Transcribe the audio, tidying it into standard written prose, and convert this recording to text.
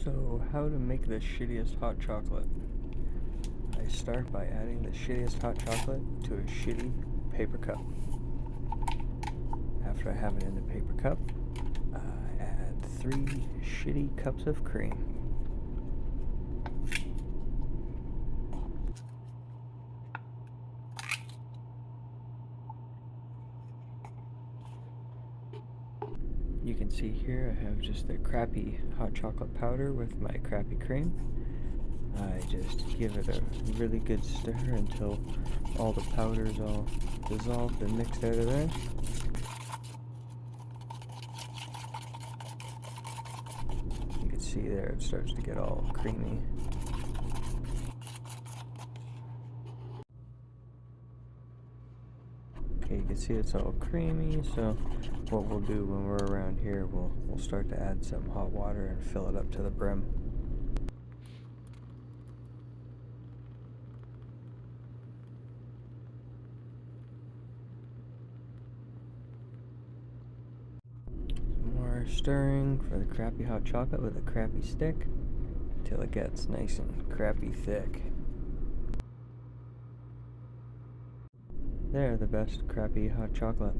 So, how to make the shittiest hot chocolate? I start by adding the shittiest hot chocolate to a shitty paper cup. After I have it in the paper cup, I add 3 shitty cups of cream. You can see here I have just the crappy hot chocolate powder with my crappy cream. I just give it a really good stir until all the powder's all dissolved and mixed out of there. You can see there it starts to get all creamy. Okay, you can see it's all creamy, so what we'll do when we're around here, we'll start to add some hot water and fill it up to the brim. Some more stirring for the crappy hot chocolate with a crappy stick till it gets nice and crappy thick. There, the best crappy hot chocolate.